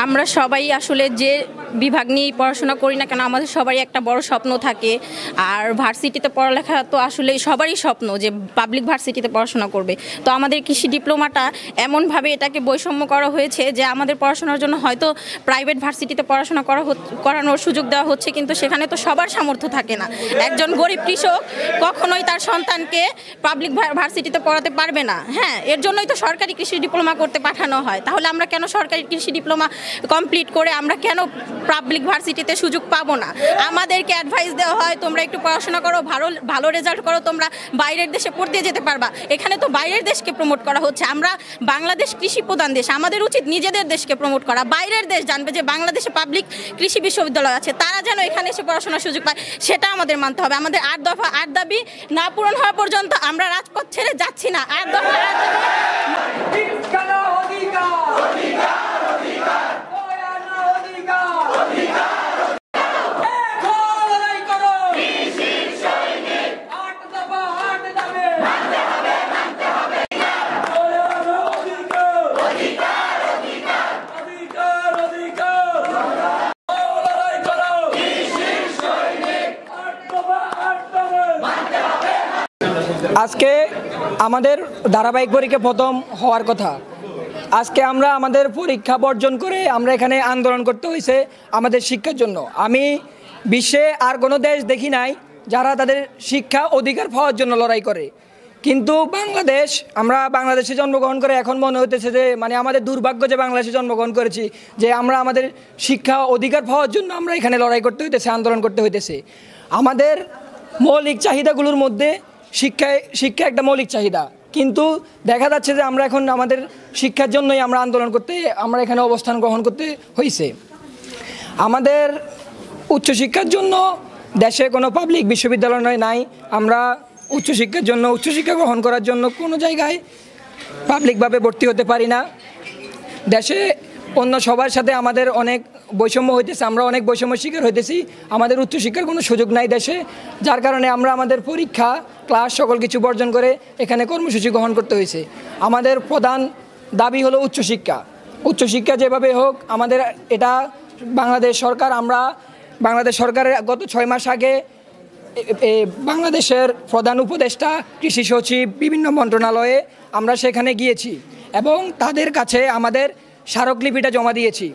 আমরা সবাই আসলে যে বিভাগ নিয়ে পড়াশোনা করি না কেন আমাদের সবারই একটা বড় স্বপ্ন থাকে। আর ভার্সিটিতে পড়ালেখা তো আসলে সবারই স্বপ্ন যে পাবলিক ভার্সিটিতে পড়াশোনা করবে। তো আমাদের কৃষি ডিপ্লোমাটা এমনভাবে এটাকে বৈষম্য করা হয়েছে যে আমাদের পড়াশোনার জন্য হয়তো প্রাইভেট ভার্সিটিতে পড়াশোনা করানোর সুযোগ দেওয়া হচ্ছে, কিন্তু সেখানে তো সবার সামর্থ্য থাকে না। একজন গরিব কৃষক কখনোই তার সন্তানকে পাবলিক ভার্সিটিতে পড়াতে পারবে না। হ্যাঁ, এর জন্যই তো সরকারি কৃষি ডিপ্লোমা করতে পাঠানো হয়। তাহলে আমরা কেন সরকারি কৃষি ডিপ্লোমা কমপ্লিট করে আমরা কেন পাবলিক ভার্সিটিতে সুযোগ পাবো না? আমাদেরকে অ্যাডভাইস দেওয়া হয় তোমরা একটু পড়াশোনা করো, ভালো রেজাল্ট করো, তোমরা বাইরের দেশে পড়তে যেতে পারবা। এখানে তো বাইরের দেশকে প্রমোট করা হচ্ছে। আমরা বাংলাদেশ কৃষি প্রধান দেশ, আমাদের উচিত নিজেদের দেশকে প্রমোট করা। বাইরের দেশ জানবে যে বাংলাদেশে পাবলিক কৃষি বিশ্ববিদ্যালয় আছে, তারা যেন এখানে এসে পড়াশোনার সুযোগ পায়, সেটা আমাদের মানতে হবে। আমাদের 8 দফা 8 দাবি না পূরণ হওয়া পর্যন্ত আমরা রাজপথ ছেড়ে যাচ্ছি না। 8 দফা 8 দাবি আজকে আমাদের ধারাবাহিক পরীক্ষা প্রথম হওয়ার কথা। আজকে আমরা আমাদের পরীক্ষা বর্জন করে আমরা এখানে আন্দোলন করতে হয়েছে আমাদের শিক্ষার জন্য। আমি বিশ্বে আর কোনো দেশ দেখি নাই যারা তাদের শিক্ষা অধিকার পাওয়ার জন্য লড়াই করে, কিন্তু বাংলাদেশ, আমরা বাংলাদেশে জন্মগ্রহণ করে এখন মনে হতেছে যে মানে আমাদের দুর্ভাগ্য যে বাংলাদেশে জন্মগ্রহণ করেছি, যে আমরা আমাদের শিক্ষা অধিকার পাওয়ার জন্য আমরা এখানে লড়াই করতে হইতেছে, আন্দোলন করতে হইতেছে। আমাদের মৌলিক চাহিদাগুলোর মধ্যে শিক্ষা একটা মৌলিক চাহিদা, কিন্তু দেখা যাচ্ছে যে আমরা এখন আমাদের শিক্ষার জন্যই আমরা আন্দোলন করতে, আমরা এখানে অবস্থান গ্রহণ করতে হয়েছে। আমাদের উচ্চশিক্ষার জন্য দেশে কোনো পাবলিক বিশ্ববিদ্যালয় নাই। আমরা উচ্চশিক্ষার জন্য, উচ্চশিক্ষা গ্রহণ করার জন্য কোনো জায়গায় পাবলিকভাবে ভর্তি হতে পারি না। দেশে অন্য সবার সাথে আমাদের অনেক বৈষম্য হইতেছে, আমরা অনেক বৈষম্যের শিকার হইতেছি। আমাদের উচ্চশিক্ষার কোনো সুযোগ নাই দেশে, যার কারণে আমরা আমাদের পরীক্ষা, ক্লাস সকল কিছু বর্জন করে এখানে কর্মসূচি গ্রহণ করতে হয়েছে। আমাদের প্রধান দাবি হলো উচ্চশিক্ষা। উচ্চশিক্ষা যেভাবে হোক আমাদের, এটা বাংলাদেশ সরকার, আমরা বাংলাদেশ সরকারের গত 6 মাস আগে বাংলাদেশের প্রধান উপদেষ্টা, কৃষি সচিব, বিভিন্ন মন্ত্রণালয়ে আমরা সেখানে গিয়েছি এবং তাদের কাছে আমাদের স্মারকলিপিটা জমা দিয়েছি।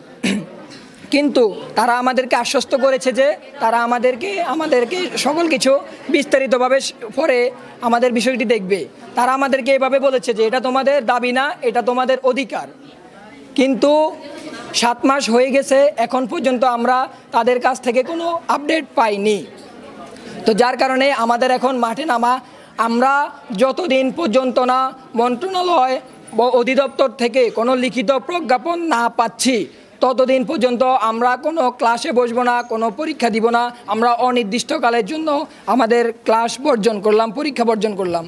কিন্তু তারা আমাদেরকে আশ্বস্ত করেছে যে তারা আমাদেরকে সকল কিছু বিস্তারিতভাবে পরে আমাদের বিষয়টি দেখবে। তারা আমাদেরকে এভাবে বলেছে যে এটা তোমাদের দাবি না, এটা তোমাদের অধিকার। কিন্তু 7 মাস হয়ে গেছে, এখন পর্যন্ত আমরা তাদের কাছ থেকে কোনো আপডেট পাইনি। তো যার কারণে আমাদের এখন মাঠে নামা। আমরা যতদিন পর্যন্ত না মন্ত্রণালয় বা অধিদপ্তর থেকে কোনো লিখিত প্রজ্ঞাপন না পাচ্ছি, ততদিন পর্যন্ত আমরা কোনো ক্লাসে বসবো না, কোনো পরীক্ষা দিব না। আমরা অনির্দিষ্টকালের জন্য আমাদের ক্লাস বর্জন করলাম, পরীক্ষা বর্জন করলাম।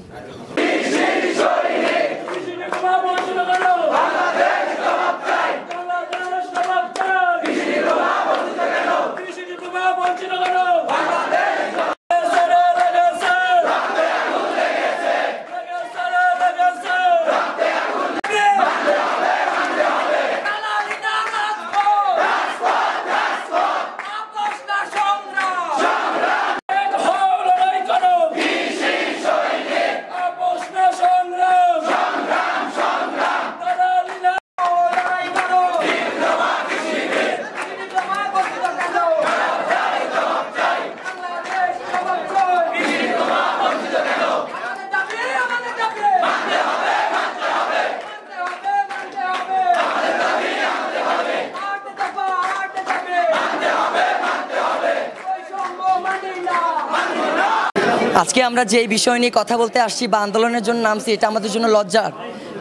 আজকে আমরা যে বিষয় নিয়ে কথা বলতে আসছি বা আন্দোলনের জন্য নামছি, এটা আমাদের জন্য লজ্জার।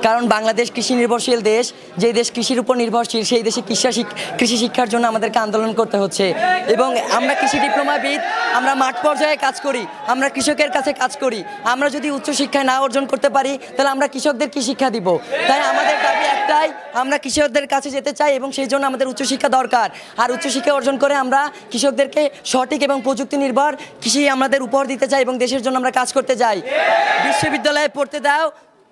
কারণ বাংলাদেশ কৃষি নির্ভরশীল দেশ, যেই দেশ কৃষির উপর নির্ভরশীল, সেই দেশে কৃষি শিক্ষার জন্য আমাদেরকে আন্দোলন করতে হচ্ছে। এবং আমরা কৃষি ডিপ্লোমাবিদ, আমরা মাঠ পর্যায়ে কাজ করি, আমরা কৃষকের কাছে কাজ করি। আমরা যদি উচ্চশিক্ষায় না অর্জন করতে পারি, তাহলে আমরা কৃষকদের কি শিক্ষা দিব? তাই আমাদের দাবি একটাই, আমরা কৃষকদের কাছে যেতে চাই এবং সেই জন্য আমাদের উচ্চশিক্ষা দরকার। আর উচ্চশিক্ষা অর্জন করে আমরা কৃষকদেরকে সঠিক এবং প্রযুক্তি নির্ভর কৃষি আমাদের উপহার দিতে চাই এবং দেশের জন্য আমরা কাজ করতে চাই। বিশ্ববিদ্যালয়ে পড়তে দাও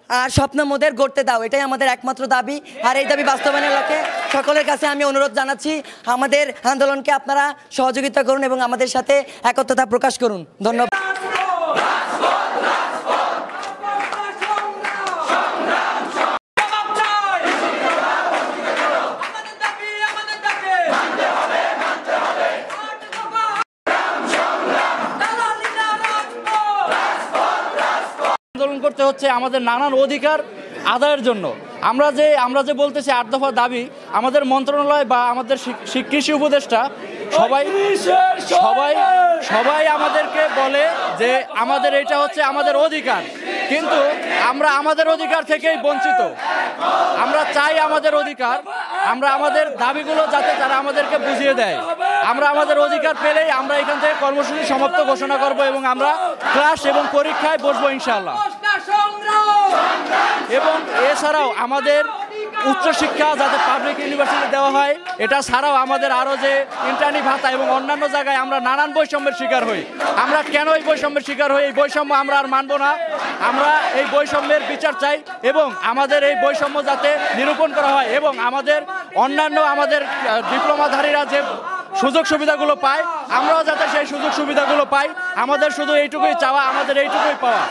আর স্বপ্ন মোদের গড়তে দাও, এটাই আমাদের একমাত্র দাবি। আর এই দাবি বাস্তবায়নের লক্ষ্যে সকলের কাছে আমি অনুরোধ জানাচ্ছি, আমাদের আন্দোলনকে আপনারা সহযোগিতা করুন এবং আমাদের সাথে একত্রতা প্রকাশ করুন। ধন্যবাদ। আন্দোলন করতে হচ্ছে আমাদের নানান অধিকার আদায়ের জন্য। আমরা যে বলতেছি 8 দফা দাবি, আমাদের মন্ত্রণালয় বা আমাদের কৃষি উপদেষ্টা সবাই আমাদেরকে বলে যে আমাদের এটা হচ্ছে আমাদের অধিকার, কিন্তু আমরা আমাদের অধিকার থেকেই বঞ্চিত। আমরা চাই আমাদের অধিকার, আমরা আমাদের দাবিগুলো যাতে তারা আমাদেরকে বুঝিয়ে দেয়। আমরা আমাদের অধিকার পেলেই আমরা এখান থেকে কর্মসূচি সমাপ্ত ঘোষণা করব এবং আমরা ক্লাস এবং পরীক্ষায় বসবো ইনশাআল্লাহ। এবং এছাড়াও আমাদের উচ্চশিক্ষা যাতে পাবলিক ইউনিভার্সিটি দেওয়া হয়, এটা ছাড়াও আমাদের আরও যে ইন্টার্নি ভাতা এবং অন্যান্য জায়গায় আমরা নানান বৈষম্যের শিকার হই। আমরা কেন এই বৈষম্যের শিকার হই? এই বৈষম্য আমরা আর মানব না। আমরা এই বৈষম্যের বিচার চাই এবং আমাদের এই বৈষম্য যাতে নিরূপণ করা হয় এবং আমাদের ডিপ্লোমাধারীরা যে সুযোগ সুবিধাগুলো পায়, আমরাও যাতে সেই সুযোগ সুবিধাগুলো পাই। আমাদের শুধু এইটুকুই চাওয়া, আমাদের এইটুকুই পাওয়া।